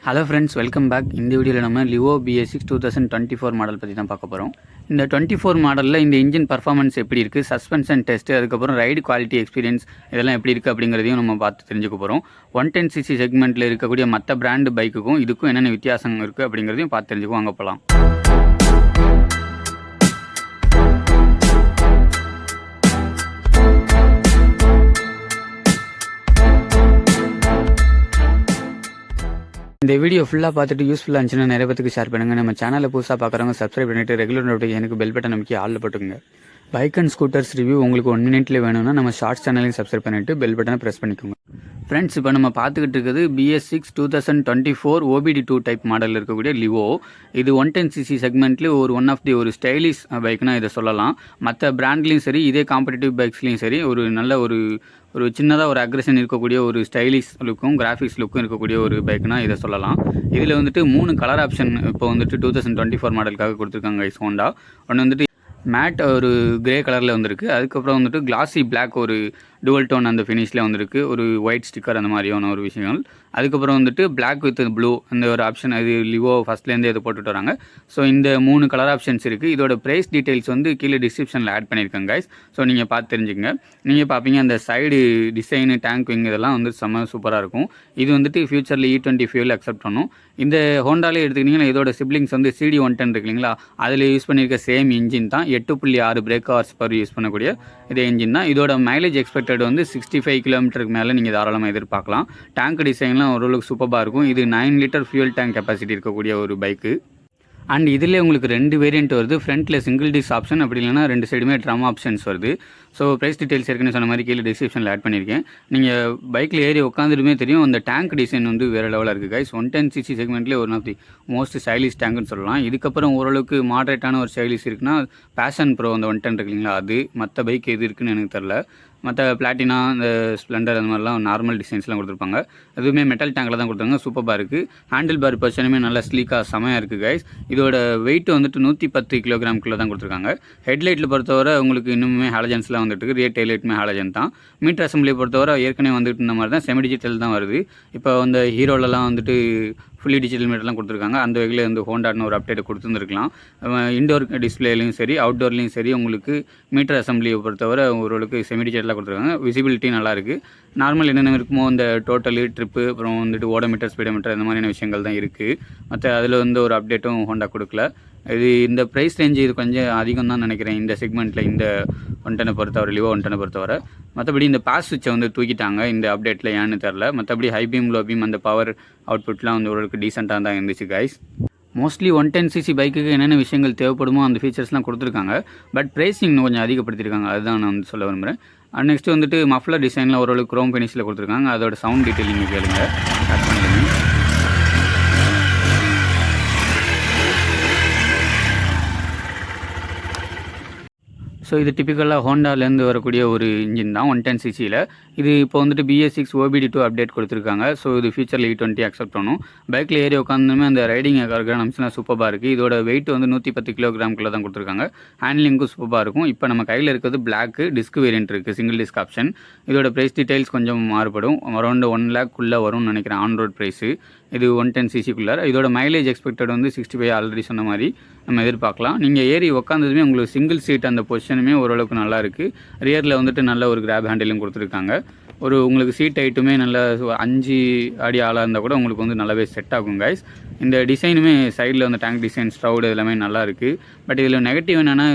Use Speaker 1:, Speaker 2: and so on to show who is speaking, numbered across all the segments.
Speaker 1: Hello friends, welcome back. இந்த வீடியோவில் நம்ம லிவோ BS6 2024 மாடல் பற்றி தான் பார்க்க போகிறோம். இந்த 24 மாடலில் இந்த இன்ஜின் பர்ஃபார்மன்ஸ் எப்படி இருக்குது, சஸ்பென்ஷன் டெஸ்ட்டு, அதுக்கப்புறம் ரைடு குவாலிட்டி எக்ஸ்பீரியன்ஸ் இதெல்லாம் எப்படி இருக்குது அப்படிங்கிறதையும் நம்ம பார்த்து தெரிஞ்சுக்க போகிறோம். 110cc செக்மெண்ட்டில் இருக்கக்கூடிய மற்ற பிராண்டு பைக்குக்கும் இதுக்கும் என்னென்ன வித்தியாசம் இருக்குது அப்படிங்கிறதையும் பார்த்து தெரிஞ்சுக்குவோம். வாங்க போகலாம். இந்த வீடியோ ஃபுல்லாக பார்த்துட்டு யூஸ்ஃபுல்லாக இருந்துச்சுன்னா நிறைய பேருக்கு ஷேர் பண்ணுங்கள். நம்ம சேனலில் புதுசாக பார்க்குறவங்க சப்ஸ்கிரைப் பண்ணிவிட்டு ரெகுலர் நோட்டிஃபிகேஷனுக்கு பெல் பட்டன் நமக்கு ஆளில் போட்டுங்க. பைக் அண்ட் ஸ்கூட்டர்ஸ் ரிவ்யூ உங்களுக்கு 1 மினிட்லேயே வேணும்னா நம்ம ஷார்ட்ஸ் சேனலையும் சப்ஸ்கிரைப் பண்ணிவிட்டு பெல் பட்டனை ப்ரெஸ் பண்ணிக்கோங்க. ஃப்ரெண்ட்ஸ், இப்போ நம்ம பார்த்துக்கிட்டு இருக்குது BS6 2024 OBD2 டைப் மாடலில் இருக்கக்கூடிய லிவோ. இது 110cc செக்மெண்ட்லேயே ஒன் ஆஃப் தி ஸ்டைலிஷ் பைக்னா இதை சொல்லலாம். மற்ற பிராண்ட்லேயும் சரி, இதே காம்படிட்டிவ் பைக்ஸ்லேயும் சரி, நல்ல ஒரு சின்னதாக ஒரு அக்ரெஷன் இருக்கக்கூடிய ஒரு ஸ்டைலிஷ் லுக்கும் கிராஃபிக்ஸ் லுக்கும் இருக்கக்கூடிய ஒரு பைக்னா இதை சொல்லலாம். இதில் 3 கலர் ஆப்ஷன் இப்போ 2024 மாடலுக்காக கொடுத்துருக்காங்க ஹோண்டா. ஒன்று மேட் ஒரு கிரே கலரில் வந்திருக்கு. அதுக்கப்புறம் கிளாசி பிளாக் ஒரு டுவல் டோன் அந்த ஃபினிஷில் வந்திருக்கு. ஒரு ஒயிட் ஸ்டிக்கர் அந்த மாதிரியான ஒரு விஷயங்கள். அதுக்கப்புறம் பிளாக் வித் ப்ளூ அந்த ஒரு ஆப்ஷன். அது லிவோ ஃபஸ்ட்லேருந்து இது போட்டுட்டு வராங்க. ஸோ இந்த 3 கலர் ஆப்ஷன்ஸ் இருக்குது. இதோட ப்ரைஸ் டீட்டெயில்ஸ் கீழே டிஸ்கிரிப்ஷனில் ஆட் பண்ணியிருக்கேங்க கைஸ். ஸோ நீங்கள் பார்த்து தெரிஞ்சுக்கங்க. நீங்கள் பார்ப்பீங்க அந்த சைடு டிசைனு, டேங்க் விங் இதெல்லாம் செம்ம சூப்பராக இருக்கும். இது ஃபியூச்சரில் E20 ஃபியூல் அக்செப்ட் பண்ணும். இந்த ஹோண்டாலே எடுத்துக்கிட்டிங்கன்னா இதோட சிப்ளிங்ஸ் CD110 இருக்கு இல்லைங்களா, அதில் யூஸ் பண்ணியிருக்க சேம் இன்ஜின் தான். 8.6 பிரேக் ஹார்ஸ் பர் யூஸ் பண்ணக்கூடிய இதே இன்ஜின் தான். இதோட மைலேஜ் எக்ஸ்பெக்டட் 65 கிலோமீட்டருக்கு மேலே நீங்கள் தாராளமாக எதிர்பார்க்கலாம். டேங்க் டிசைன்லாம் ஓரளவுக்கு சூப்பராக இருக்கும். இது 9 லிட்டர் ஃபியூல் டேங்க் கெப்பாசிட்டி இருக்கக்கூடிய ஒரு பைக்கு. அண்ட் இதில் உங்களுக்கு 2 வேரியண்ட் வருது. ஃப்ரண்ட்டில் சிங்கிள் டிஸ்க் ஆப்ஷன், அப்படி இல்லைனா 2 சைடுமே ட்ரம் ஆப்ஷன்ஸ் வருது. ஸோ ப்ரைஸ் டீட்டெயில்ஸ் ஏற்கனவே சொன்ன மாதிரி கீழே டிஸ்கிரிப்ஷனில் ஆட் பண்ணியிருக்கேன். நீங்கள் பைக்கில் ஏறி உட்காந்துட்டுமே தெரியும் அந்த டேங்க் டிசைன் வேறு லெவலில் இருக்குது கைஸ். 110cc செக்மெண்ட்லேயே one of the most stylish டேங்க்னு சொல்லலாம். இதுக்கப்புறம் ஓரளவுக்கு மாடரேட்டான ஒரு ஸ்டைலிஷ் இருக்குன்னா பேஷன் ப்ரோ அந்த 110 இருக்கு இல்லைங்களா, அது. மற்ற பைக் எது இருக்குன்னு எனக்கு தெரில. மற்ற பிளாட்டினா, இந்த ஸ்ப்ளெண்டர் அந்த மாதிரிலாம் நார்மல் டிசைன்ஸ்லாம் கொடுத்துருப்பாங்க. அதுவுமே மெட்டல் டேங்கில் தான் கொடுத்தாங்க. சூப்பராக இருக்குது. ஹேண்டில் பார் பொசிஷனுமே நல்லா ஸ்லீக்காக செமையாக இருக்குது கைஸ். இதோட வெயிட் 110 கிலோகிராம்குள்ளே தான் கொடுத்துருக்காங்க. ஹெட்லைட்டில் பொறுத்தவரை உங்களுக்கு இன்னுமே ஹாலஜன்ஸ்லாம் ரியர் டெய்லைட்டுமே ஹாலஜன் தான். மீட்டர் அசம்பிளியை பொறுத்தவரை ஏற்கனவே இந்த மாதிரி தான் செமி டிஜிட்டல் தான் வருது. இப்போ ஹீரோலலாம் ஃபுல்லி டிஜிட்டல் மீட்டர்லாம் கொடுத்துருக்காங்க. அந்த வகையில் ஹோண்டான்னு ஒரு அப்டேட் கொடுத்துருந்துருக்கலாம். இண்டோர் டிஸ்பிளேலையும் சரி, அவுட்டோர்லேயும் சரி உங்களுக்கு மீட்டர் அசம்பிளியை பொறுத்தவரை ஓரளவுக்கு செமி டிஜிட்டலாக கொடுத்துருக்காங்க. விசிபிலிட்டி நல்லாயிருக்கு. நார்மல் என்னென்ன இருக்குமோ அந்த டோட்டலு ட்ரிப்பு, அப்புறம் ஓடோமீட்டர், ஸ்பீடோமீட்டர் இந்த மாதிரியான விஷயங்கள் தான் இருக்குது. மற்ற அதில் ஒரு அப்டேட்டும் ஹோண்டா கொடுக்கல. இந்த ப்ரைஸ் ரேஞ்சு இது கொஞ்சம் அதிகம் தான் நினைக்கிறேன் இந்த செக்மெண்ட்டில், இந்த 110 பொறுத்தவரை, லிவோ 110 பொறுத்தவரை. மற்றபடி இந்த பாஸ் சுவிட்சை தூக்கிட்டாங்க இந்த அப்டேட்டில், ஏன்னு தெரில. மற்றபடி ஹை பீம், லோ பீம், அந்த பவர் அவுட்புட்லாம் ஓரளவுக்கு டீசெண்டாக தான் இருந்துச்சு கைஸ். மோஸ்ட்லி 110cc பைக்குக்கு என்னென்ன விஷயங்கள் தேவைப்படுமோ அந்த ஃபீச்சர்ஸ்லாம் கொடுத்துருக்காங்க. பட் ப்ரைஸிங் இன்னும் கொஞ்சம் அதிகப்படுத்தியிருக்காங்க. அதுதான் நான் சொல்ல விரும்புகிறேன். நெக்ஸ்ட்டு மஃப்ளர் டிசைனில் ஓரளவுக்கு க்ரோம் ஃபினிஷில் கொடுத்துருக்காங்க. அதோட சவுண்ட் டீட்டெயில் நீங்கள் கேளுங்க, ஸ்டார்ட் பண்ணிடுங்க. ஸோ இது டிப்பிக்கலாக ஹோண்டாலேருந்து வரக்கூடிய ஒரு இன்ஜின் தான் 110cc. இது இப்போ BS6 OBD2 அப்டேட் கொடுத்துருக்காங்க. ஸோ இது ஃபியூச்சரில் E20 அக்செப்ட் பண்ணும். பைக்கில் ஏறி உட்காந்துமே அந்த ரைடிங் எர்கானமிக்ஸ்லாம் சூப்பராக இருக்குது. இதோட வெயிட் 110 கிலோகிராம்குள்ளே தான் கொடுத்துருக்காங்க. ஹேண்ட்லிங்கும் சூப்பராக இருக்கும். இப்போ நம்ம கையில் இருக்கிறது பிளாக் டிஸ்க் வேரியன்ட் இருக்குது, சிங்கிள் டிஸ்க் ஆப்ஷன். இதோட ப்ரைஸ் டீட்டெயில்ஸ் கொஞ்சம் மாறுபடும். அரௌண்ட் 1 lakh வரும்னு நினைக்கிறேன் ஆன் ரோட் ப்ரைஸு. இது 110cc. இதோட மைலேஜ் எக்ஸ்பெக்டட் 65 ஆல்ரெடி சொன்ன மாதிரி நம்ம எதிர்பார்க்கலாம். நீங்கள் ஏறி உட்காந்ததுமே உங்களுக்கு சிங்கிள் சீட் அந்த பொசிஷனுமே ஓரளவுக்கு நல்லா இருக்குது. ரியரில் நல்ல ஒரு கிராப் ஹேண்டிலும் கொடுத்துருக்காங்க. உங்களுக்கு சீட் ஹைட்டுமே நல்லா 5 அடி ஆளாக இருந்தால் கூட உங்களுக்கு நல்லாவே செட் ஆகும் கைஸ். இந்த டிசைனுமே சைடில் டேங்க் டிசைன், ஸ்டவுட் எல்லாமே நல்லா இருக்குது. பட் இதில் நெகட்டிவ் என்னென்னா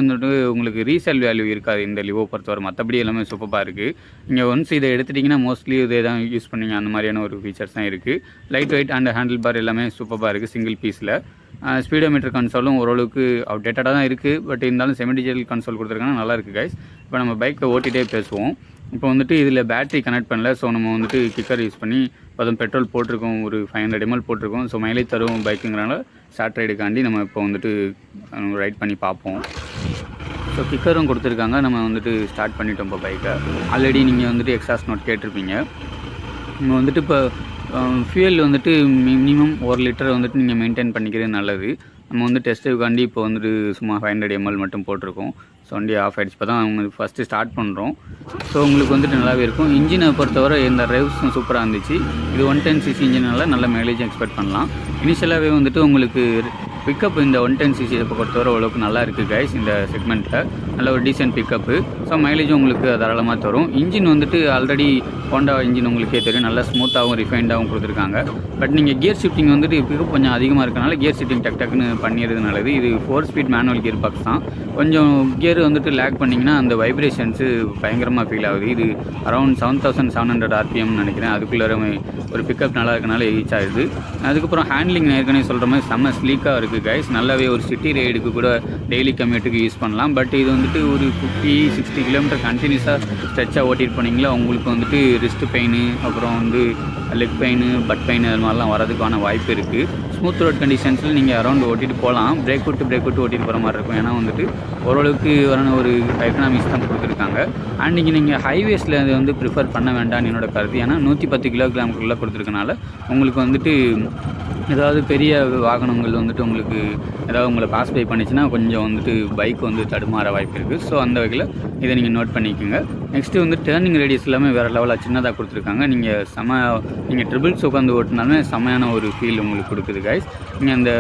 Speaker 1: உங்களுக்கு ரீசேல் வேல்யூ இருக்காது இந்த லிவோ பொறுத்தவரை. மற்றபடி எல்லாமே சூப்பராக இருக்குது. நீங்கள் ஒன்ஸ் இதை எடுத்துட்டிங்கன்னா மோஸ்ட்லி இதே தான் யூஸ் பண்ணிங்க, அந்த மாதிரியான ஒரு ஃபீச்சர்ஸ் தான் இருக்குது. Light weight and handle bar எல்லாமே சூப்பராக இருக்குது சிங்கிள் பீஸில். ஸ்பீடோமீட்டர் கன்சோலும் ஓரளவுக்கு அப்டேட்டடாக தான் இருக்குது. பட் இருந்தாலும் செமி டிஜிட்டல் கன்சோல் கொடுத்துருக்காங்க, நல்லா இருக்குது கைஸ். இப்போ நம்ம பைக்கை ஓட்டிகிட்டே பேசுவோம். இப்போ இதில் பேட்டரி கனெக்ட் பண்ணல. ஸோ நம்ம கிக்கர் யூஸ் பண்ணி பெட்ரோல் போட்டிருக்கோம், ஒரு 500 ml போட்டிருக்கோம். ஸோ மைலேஜ் தரும் பைக்குங்கிறனால ஷார்ட் ரைடுக்காண்டி நம்ம இப்போ ரைட் பண்ணி பார்ப்போம். ஸோ கிக்கரும் கொடுத்துருக்காங்க. நம்ம ஸ்டார்ட் பண்ணிட்டோம் இப்போ பைக்கை. ஆல்ரெடி நீங்கள் எக்ஸாஸ்ட் நோட் கேட்டிருப்பீங்க. நம்ம இப்போ ஃபியூயல் மினிமம் 1 லிட்டர் நீங்கள் மெயின்டைன் பண்ணிக்கிறது நல்லது. நம்ம டெஸ்ட்டுக்காண்டி இப்போ சும்மா 500 ml மட்டும் போட்டிருக்கோம். ஸோ வண்டி ஆஃப் ஆகிடுச்சு. இப்போ தான் அவங்க ஃபஸ்ட்டு ஸ்டார்ட் பண்ணுறோம். ஸோ உங்களுக்கு வந்துட்டு நல்லாவே இருக்கும். இன்ஜினை பொறுத்தவரை இந்த ட்ரைவ்ஸும் சூப்பராக இருந்துச்சு. இது 110cc இன்ஜினால் நல்ல மைலேஜ் எக்ஸ்பெக்ட் பண்ணலாம். இனிஷியலாகவே வந்துட்டு உங்களுக்கு பிக்கப் இந்த 110cc பொறுத்தவரை ஓரளவுக்கு நல்லா இருக்குது கைஸ். இந்த செக்மெண்ட்டில் நல்ல ஒரு டீசென்ட் பிக்கப்பு. ஸோ மைலேஜும் உங்களுக்கு தாராளமாக தரும். இன்ஜின் வந்துட்டு ஆல்ரெடி ஹோண்டா இன்ஜின் உங்களுக்கே தெரியும், நல்லா ஸ்மூத்தாகவும் ரிஃபைண்டாகவும் கொடுத்துருக்காங்க. பட் நீங்கள் கியர் ஷிஃப்டிங் வந்துட்டு பிக்கப் கொஞ்சம் அதிகமாக இருக்கனால கியர் ஷிஃப்டிங் டக்குன்னு பண்ணிடுறது நல்லது. இது 4 ஸ்பீட் மேனுவல் கியர் பாக்ஸ் தான். கொஞ்சம் கியர் வந்துட்டு லேக் பண்ணிங்கன்னா அந்த வைப்ரேஷன்ஸு பயங்கரமாக ஃபீல் ஆகுது. இது அரௌண்ட் 7700 RPM நினைக்கிறேன். அதுக்குள்ளே ஒரு பிக்கப் நல்லா இருக்கனால ரீச் ஆகிடுது. அதுக்கப்புறம் ஹேண்ட்லிங் ஏற்கனவே சொல்கிற மாதிரி செம்ம ஸ்லீக்காக இருக்குது கைஸ். நல்லாவே ஒரு சிட்டி ரைடுக்கு கூட டெய்லி கம்யூட்டுக்கு யூஸ் பண்ணலாம். பட் இது வந்துட்டு ஒரு 50-60 கிலோமீட்டர் கண்டினியூஸாக ஸ்ட்ரெச்சாக ஓட்டிட்டு போனீங்களா உங்களுக்கு வந்துட்டு ரிஸ்ட் பெயின், அப்புறம் லெக் பெயின், பட் பெயின் அது மாதிரிலாம் வரதுக்கான வாய்ப்பு இருக்குது. ஸ்மூத் ரோட் கண்டிஷன்ஸில் நீங்கள் அரௌண்ட் ஓட்டிட்டு போகலாம். பிரேக் விட்டு ஓட்டிட்டு போகிற மாதிரி இருக்கும். ஏன்னா வந்துட்டு ஓரளவுக்கு ஒரு எக்கனாமிக்ஸ் தான் கொடுத்துருக்காங்க. அண்ட் நீங்கள் ஹைவேஸில் அது வந்து ப்ரிஃபர் பண்ண வேண்டாம்னு என்னோட கருத்து. ஏன்னா 110 கிலோமீட்டருக்குள்ளே கொடுத்துருக்கனால உங்களுக்கு வந்துட்டு ஏதாவது பெரிய வாகனங்கள் வந்துட்டு உங்களுக்கு ஏதாவது உங்களை பாஸ் பை பண்ணிச்சுன்னா கொஞ்சம் வந்துட்டு பைக் வந்து தடுமாற வாய்ப்பு இருக்குது. ஸோ அந்த வகையில் இதை நீங்கள் நோட் பண்ணிக்கோங்க. நெக்ஸ்ட்டு வந்து டேர்னிங் ரேடியஸ் எல்லாமே வேறு லெவலில் சின்னதாக கொடுத்துருக்காங்க. நீங்கள் ட்ரிபிள்ஸ் உட்காந்து ஓட்டினாலுமே செமையான ஒரு ஃபீல் உங்களுக்கு கொடுக்குது கைஸ். நீங்கள் அந்த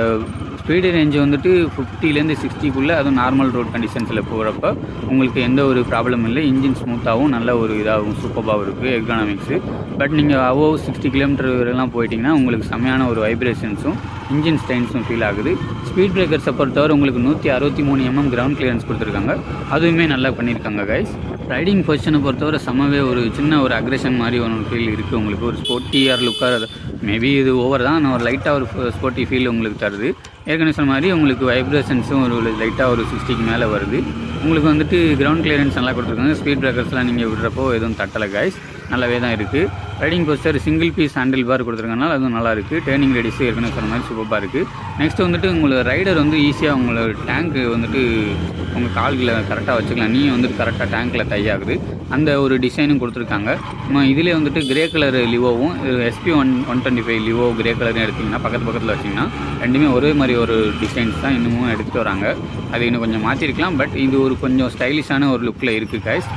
Speaker 1: ஸ்பீடு ரேஞ்சு வந்துட்டு 50லேருந்து 60க்குள்ளே, அதுவும் நார்மல் ரோட் கண்டிஷன்ஸில் போகிறப்ப உங்களுக்கு எந்த ஒரு ப்ராப்ளம் இல்லை. இன்ஜின் ஸ்மூத்தாகவும் நல்ல ஒரு இதாகவும் சூப்பராகவும் இருக்குது எர்கானமிக்ஸு. பட் நீங்கள் அபோவ் 60 கிலோமீட்டர் வரைலாம் போயிட்டிங்கன்னா உங்களுக்கு செமையான ஒரு வைப்ரேஷன்ஸும் இன்ஜின் ஸ்டைன்ஸும் ஃபீல் ஆகுது. ஸ்பீட் பிரேக்கர்ஸை பொறுத்தவரை உங்களுக்கு 163 mm கிரவுண்ட் கிளியரன்ஸ் கொடுத்துருக்காங்க. அதுவுமே நல்லா பண்ணியிருக்காங்க கைஸ். ரைடிங் பொசிஷனை பொறுத்தவரை செம்மவே ஒரு சின்ன ஒரு அக்ரெஷன் மாதிரி ஒரு ஃபீல் இருக்குது உங்களுக்கு. ஒரு ஸ்போர்ட்டியாக லுக்காக, மேபி இது ஓவர் தான், நான் ஒரு லைட்டாக ஒரு ஸ்போர்ட்டி ஃபீல் உங்களுக்கு தருது. ஏற்கனவே சொன்ன மாதிரி உங்களுக்கு வைப்ரேஷன்ஸும் ஒரு லைட்டாக ஒரு 60க்கு மேலே வருது. உங்களுக்கு வந்துட்டு கிரவுண்ட் கிளியரன்ஸ் நல்லா கொடுத்துருக்காங்க. ஸ்பீட் பிரேக்கர்ஸ்லாம் நீங்கள் விடுறப்போ எதுவும் தட்டலை கைஸ், நல்லாவே தான் இருக்குது. Riding posture single piece handlebar கொடுத்துருக்கனால அதுவும் நல்லா இருக்குது. டேர்னிங் ரேடியஸ் ஏற்கனவே சொன்ன மாதிரி சூப்பராக இருக்குது. நெக்ஸ்ட்டு வந்துட்டு உங்களோட ரைடர் வந்து ஈஸியாக உங்களோட டேங்க்கு வந்துட்டு உங்கள் கால்களை கரெக்டாக வச்சுக்கலாம். நீங்கள் வந்துட்டு கரெக்டாக டேங்க்கில் தையாகுது. அந்த ஒரு டிசைனும் கொடுத்துருக்காங்க. இதிலே வந்துட்டு கிரே கலர் லிவோவும் SP125 லிவோ கிரே கலரும் எடுத்திங்கன்னா பக்கத்தில் வச்சிங்கன்னா ரெண்டுமே ஒரே மாதிரி ஒரு டிசைன்ஸ் தான் இன்னமும் எடுத்துகிட்டு வராங்க. அது இன்னும் கொஞ்சம் மாற்றிருக்கலாம். பட் இது ஒரு கொஞ்சம் ஸ்டைலிஷான ஒரு லுக்கில் இருக்குது கைஸ்.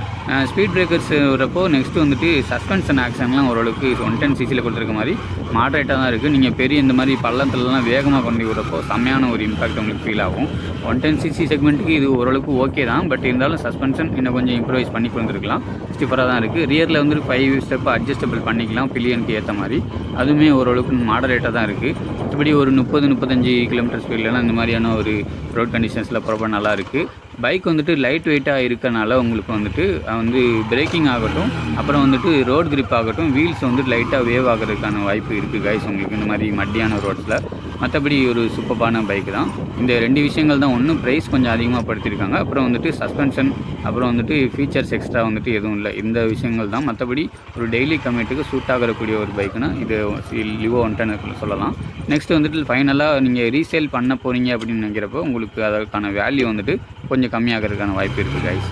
Speaker 1: ஸ்பீட் பிரேக்கர்ஸ் வரப்போ நெக்ஸ்ட்டு வந்துட்டு சஸ்பென்ஷன் ஆக்ஷன்லாம் ஓரளவுக்கு 110cc கொடுத்துருக்க மாதிரி மாட்ரேட்டாக தான் இருக்குது. நீங்கள் பெரிய இந்த மாதிரி பள்ளத்துலலாம் வேகமாக கொண்டு விடுறப்போ செம்மையான ஒரு இம்பாக்ட் உங்களுக்கு ஃபீல் ஆகும். 110cc செக்மெண்ட்டுக்கு இது ஓரளவுக்கு ஓகே தான். பட் இருந்தாலும் சஸ்பென்ஷன் இன்னும் கொஞ்சம் இம்ப்ரூவைஸ் பண்ணி கொடுத்துருக்கலாம். ஸ்டிஃபராக தான் இருக்குது. ரியரில் வந்துட்டு 5 ஸ்டெப் அட்ஜஸ்டபிள் பண்ணிக்கலாம் பில்லியனுக்கு ஏற்ற மாதிரி. அதுவுமே ஓரளவுக்கு மாடரேட்டாக தான் இருக்குது. மற்றபடி ஒரு 30-35 கிலோமீட்டர் ஸ்பீட்லாம் இந்த மாதிரியான ஒரு ரோட் கண்டிஷன்ஸில் போகிறப்ப நல்லா இருக்குது. பைக் வந்துட்டு லைட் வெயிட்டாக இருக்கனால உங்களுக்கு வந்துட்டு பிரேக்கிங் ஆகட்டும், அப்புறம் வந்துட்டு ரோட் கிரிப் ஆகட்டும், வீல்ஸ் வந்துட்டு லைட்டாக வேவ் ஆகிறதுக்கான வாய்ப்பு இருக்குது கைஸ் உங்களுக்கு இந்த மாதிரி மட்டியான ரோட்ஸில். மற்றபடி ஒரு சூப்பரான பைக் தான். இந்த 2 விஷயங்கள் தான். ஒன்று ப்ரைஸ் கொஞ்சம் அதிகமாக படுத்தியிருக்காங்க, அப்புறம் வந்துட்டு சஸ்பென்ஷன், அப்புறம் வந்துட்டு ஃபீச்சர்ஸ் எக்ஸ்ட்ரா வந்துட்டு எதுவும் இல்லை. இந்த விஷயங்கள் தான். மற்றபடி ஒரு டெய்லி கம்யூட்டுக்கு சூட் ஆகக்கூடிய ஒரு பைக்குனா இது லிவோ 110 சொல்லலாம். நெக்ஸ்ட் வந்துட்டு ஃபைனலாக நீங்கள் ரீசேல் பண்ண போகிறீங்க அப்படின்னு நினைக்கிறப்போ உங்களுக்கு அதற்கான வேல்யூ வந்துட்டு கொஞ்சம் கம்மியாகிறதுக்கான வாய்ப்பு இருக்குது கைஸ்.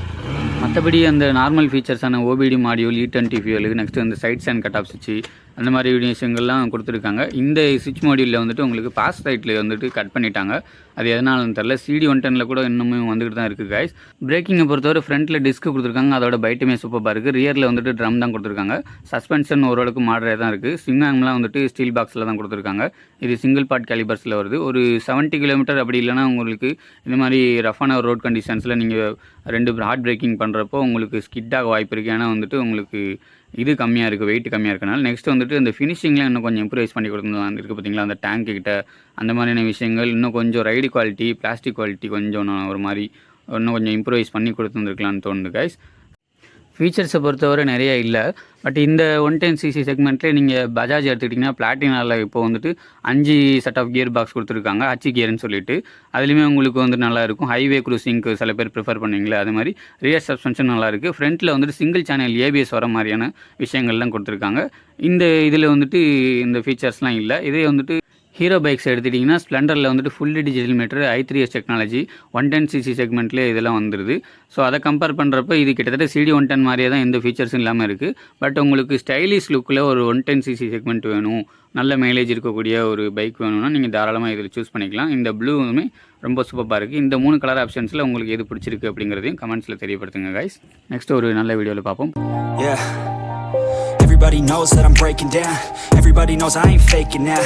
Speaker 1: மற்றபடி அந்த நார்மல் ஃபீச்சர்ஸான OBD module, E20 fuel, next வந்து சைட்ஸ் அண்ட் கட் ஆஃப் சுவிட்ச், அந்த மாதிரி விஷயங்கள்லாம் கொடுத்துருக்காங்க. இந்த சுவிட்ச் மாடியூலில் வந்துட்டு உங்களுக்கு பாஸ் ரைட்டில் வந்துட்டு கட் பண்ணிட்டாங்க. அது எதனாலன்னு தெரில. CD110 கூட இன்னமும் வந்துட்டு தான் இருக்குது கைஸ். பிரேக்கிங்கை பொறுத்தவரை ஃப்ரண்ட்டில் டிஸ்க் கொடுத்துருக்காங்க. அதோட பைட்டுமே சூப்பராக இருக்குது. ரியரில் வந்துட்டு ட்ரம் தான் கொடுத்துருக்காங்க. சஸ்பென்ஷன் ஓரளவுக்கு மாடரே தான் இருக்குது. ஸ்விங்ஆர்ம்லாம் வந்துட்டு ஸ்டீல் பாக்ஸில் தான் கொடுத்துருக்காங்க. இது சிங்கிள் பார்ட் கேலிபர்ஸில் வருது. ஒரு 70 கிலோமீட்டர் அப்படி இல்லைனா உங்களுக்கு இந்த மாதிரி ரஃபான ரோட் கண்டிஷன்ஸில் நீங்கள் 2 ஹார்ட் பிரேக்கிங் பண்ணுறப்போ உங்களுக்கு ஸ்கிட்டாக வாய்ப்பு இருக்குது. ஏன்னா வந்துட்டு உங்களுக்கு இது கம்மியாக இருக்குது, வெயிட் கம்மியாக இருக்கனால. நெக்ஸ்ட் வந்துட்டு இந்த ஃபினிஷிங்லாம் இன்னும் கொஞ்சம் இம்ப்ரூவைஸ் பண்ணி கொடுக்கணும் இருக்குது பார்த்தீங்களா, அந்த டேங்க்கு கிட்ட அந்த மாதிரியான விஷயங்கள் இன்னும் கொஞ்சம் ரைடு குவாலிட்டி, பிளாஸ்டிக் குவாலிட்டி கொஞ்சம் ஒரு மாதிரி இன்னும் கொஞ்சம் இம்ப்ரூவைஸ் பண்ணி கொடுத்துருந்துருக்கலான்னு தோணுது கைஸ். ஃபீச்சர்ஸை பொறுத்தவரை நிறைய இல்லை. பட் இந்த 110cc செக்மெண்ட்லேயே நீங்கள் பஜாஜ் எடுத்துக்கிட்டிங்கன்னா பிளாட்டினாவில் இப்போ வந்துட்டு 5 செட் ஆஃப் கியர் பாக்ஸ் கொடுத்துருக்காங்க, ஹச் கியர்னு சொல்லிட்டு. அதுலேயுமே உங்களுக்கு வந்துட்டு நல்லா இருக்கும். ஹைவே க்ரூசிங்க்கு சில பேர் ப்ரிஃபர் பண்ணுவீங்களே, அது மாதிரி ரியர் சஸ்பென்ஷன் நல்லாயிருக்கு. ஃப்ரண்ட்டில் வந்துட்டு சிங்கிள் சேனல் ABS வர மாதிரியான விஷயங்கள்லாம் கொடுத்துருக்காங்க. இந்த இதில் வந்துட்டு இந்த ஃபீச்சர்ஸ்லாம் இல்லை. இதே வந்துட்டு ஹீரோ பைக்ஸ் எடுத்துட்டிங்கன்னா ஸ்ப்ளெண்டரில் வந்துட்டு fully digital meter i3s technology 110cc செக்மெண்ட்லேயே இதெல்லாம் வந்துடுது. ஸோ அதை கம்பேர் பண்ணுறப்ப இது கிட்டத்தட்ட CD 110 மாதிரியே தான், எந்த ஃபீச்சர்ஸும் இல்லாமல் இருக்குது. பட் உங்களுக்கு ஸ்டைலிஷ் லுக்கில் ஒரு 110cc செக்மெண்ட் வேணும், நல்ல மைலேஜ் இருக்கக்கூடிய ஒரு பைக் வேணும்னா நீங்கள் தாராளமாக இதில் சூஸ் பண்ணிக்கலாம். இந்த ப்ளூவுமே ரொம்ப சூப்பராக இருக்குது. இந்த 3 கலர் ஆப்ஷன்ஸில் உங்களுக்கு எது பிடிச்சிருக்கு அப்படிங்கிறதையும் கமெண்ட்ஸில் தெரியப்படுத்துங்க கைஸ். நெக்ஸ்ட் ஒரு நல்ல வீடியோவில் பார்ப்போம்.
Speaker 2: Everybody knows that I'm breaking down. Everybody knows I ain't faking now.